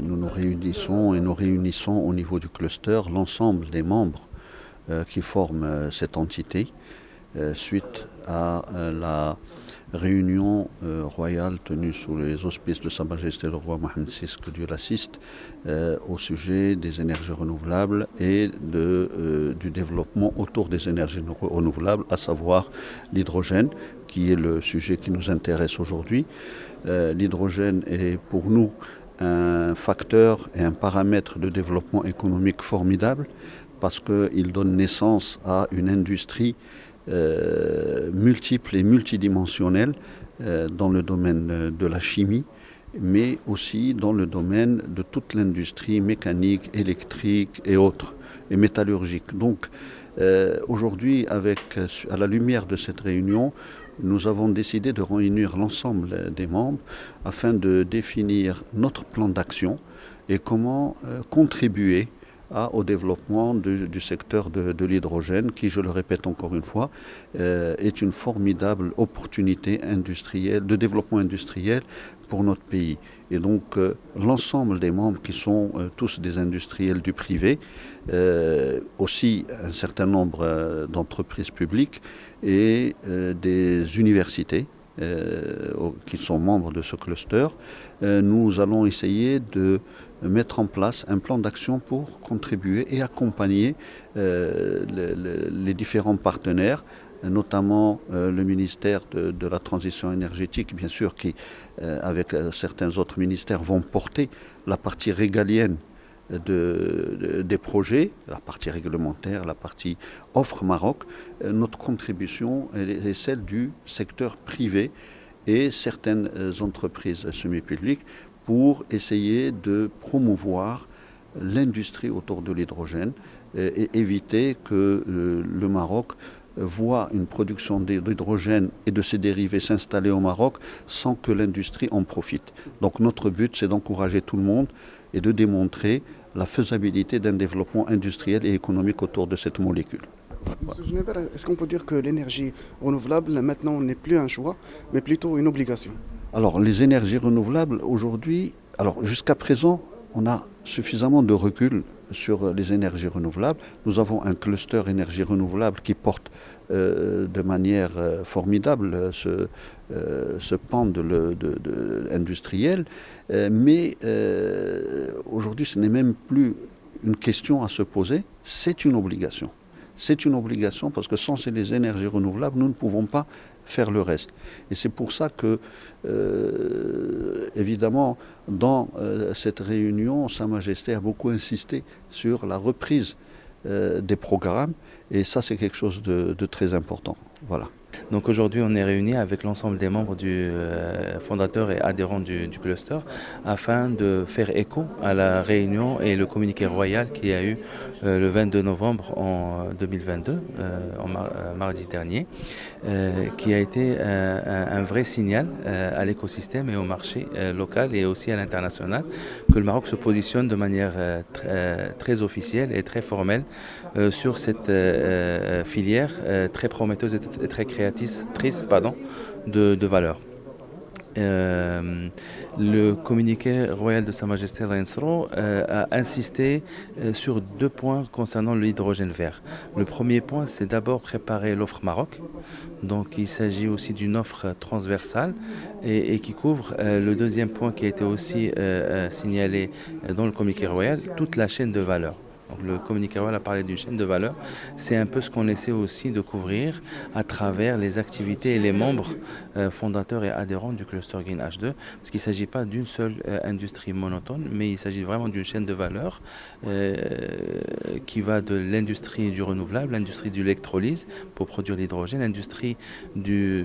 nous nous réunissons et nous réunissons au niveau du cluster l'ensemble des membres qui forment cette entité suite à la réunion royale tenue sous les auspices de Sa Majesté le roi Mohammed VI, que Dieu l'assiste, au sujet des énergies renouvelables et du développement autour des énergies renouvelables, à savoir l'hydrogène, qui est le sujet qui nous intéresse aujourd'hui. L'hydrogène est pour nous un facteur et un paramètre de développement économique formidable parce qu'il donne naissance à une industrie multiple et multidimensionnelle dans le domaine de la chimie, mais aussi dans le domaine de toute l'industrie mécanique, électrique et autres, et métallurgique. Donc aujourd'hui, à la lumière de cette réunion, nous avons décidé de réunir l'ensemble des membres afin de définir notre plan d'action et comment contribuer au développement du secteur de l'hydrogène qui, je le répète encore une fois, est une formidable opportunité industrielle, de développement industriel pour notre pays. Et donc l'ensemble des membres qui sont tous des industriels du privé, aussi un certain nombre d'entreprises publiques et des universités qui sont membres de ce cluster, nous allons essayer de mettre en place un plan d'action pour contribuer et accompagner les différents partenaires, notamment le ministère de la Transition énergétique, bien sûr, qui, avec certains autres ministères, vont porter la partie régalienne des projets, la partie réglementaire, la partie offre Maroc. Notre contribution est celle du secteur privé et certaines entreprises semi-publiques pour essayer de promouvoir l'industrie autour de l'hydrogène et éviter que le Maroc voit une production d'hydrogène et de ses dérivés s'installer au Maroc sans que l'industrie en profite. Donc notre but, c'est d'encourager tout le monde et de démontrer la faisabilité d'un développement industriel et économique autour de cette molécule. Monsieur Genever, est-ce qu'on peut dire que l'énergie renouvelable maintenant n'est plus un choix, mais plutôt une obligation? Alors les énergies renouvelables aujourd'hui, jusqu'à présent, on a suffisamment de recul sur les énergies renouvelables. Nous avons un cluster énergie renouvelable qui porte de manière formidable ce pan industriel. Mais aujourd'hui, ce n'est même plus une question à se poser, c'est une obligation. C'est une obligation parce que sans les énergies renouvelables, nous ne pouvons pas faire le reste. Et c'est pour ça que, évidemment, dans cette réunion, Sa Majesté a beaucoup insisté sur la reprise des programmes. Et ça, c'est quelque chose de très important. Voilà. Donc aujourd'hui, on est réunis avec l'ensemble des membres du fondateur et adhérents du cluster afin de faire écho à la réunion et le communiqué royal qu'il y a eu le 22 novembre en 2022, mardi dernier, qui a été un vrai signal à l'écosystème et au marché local et aussi à l'international que le Maroc se positionne de manière très officielle et très formelle sur cette filière très prometteuse et très créatrice de valeur. Le communiqué royal de Sa Majesté Reinsro a insisté sur 2 points concernant l'hydrogène vert. Le premier point, c'est d'abord préparer l'offre Maroc. Donc il s'agit aussi d'une offre transversale et qui couvre le deuxième point qui a été aussi signalé dans le communiqué royal, toute la chaîne de valeur. Donc le communiqué royal a parlé d'une chaîne de valeur. C'est un peu ce qu'on essaie aussi de couvrir à travers les activités et les membres fondateurs et adhérents du cluster Green H2. Parce qu'il ne s'agit pas d'une seule industrie monotone, mais il s'agit vraiment d'une chaîne de valeur qui va de l'industrie du renouvelable, l'industrie de l'électrolyse pour produire l'hydrogène, l'industrie du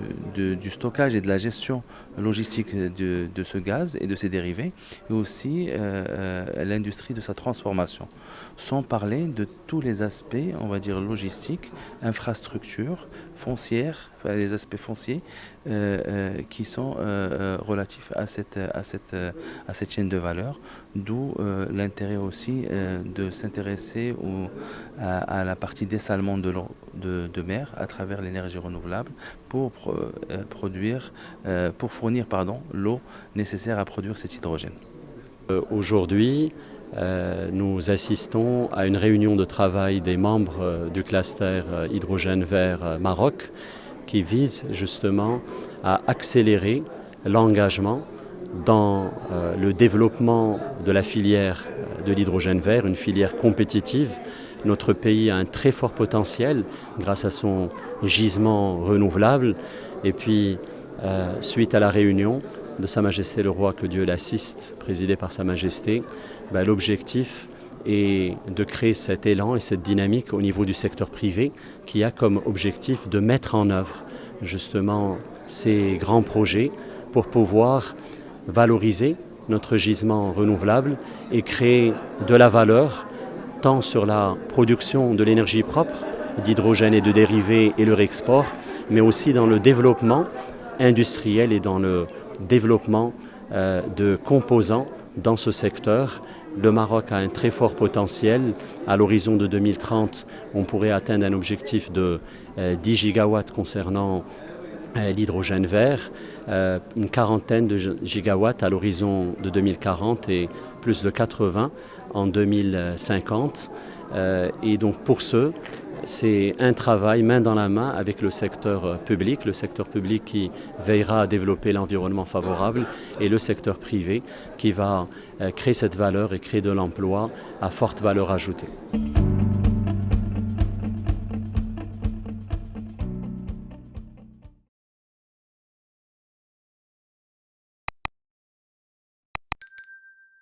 stockage et de la gestion logistique de ce gaz et de ses dérivés, et aussi l'industrie de sa transformation. Sans parler de tous les aspects, on va dire logistiques, infrastructures, foncières, enfin, les aspects fonciers qui sont relatifs à cette chaîne de valeur, d'où l'intérêt aussi de s'intéresser à la partie dessalement de l'eau de mer à travers l'énergie renouvelable pour fournir l'eau nécessaire à produire cet hydrogène. Aujourd'hui, nous assistons à une réunion de travail des membres du cluster hydrogène vert Maroc qui vise justement à accélérer l'engagement dans le développement de la filière de l'hydrogène vert, une filière compétitive. Notre pays a un très fort potentiel grâce à son gisement renouvelable. Et puis, suite à la réunion de Sa Majesté le Roi, que Dieu l'assiste, présidée par Sa Majesté, l'objectif est de créer cet élan et cette dynamique au niveau du secteur privé qui a comme objectif de mettre en œuvre justement ces grands projets pour pouvoir valoriser notre gisement renouvelable et créer de la valeur tant sur la production de l'énergie propre, d'hydrogène et de dérivés et leur export, mais aussi dans le développement industriel et dans le développement de composants dans ce secteur. Le Maroc a un très fort potentiel. À l'horizon de 2030, on pourrait atteindre un objectif de 10 gigawatts concernant l'hydrogène vert, une quarantaine de gigawatts à l'horizon de 2040 et plus de 80 en 2050. Et donc pour ce, c'est un travail main dans la main avec le secteur public qui veillera à développer l'environnement favorable et le secteur privé qui va créer cette valeur et créer de l'emploi à forte valeur ajoutée.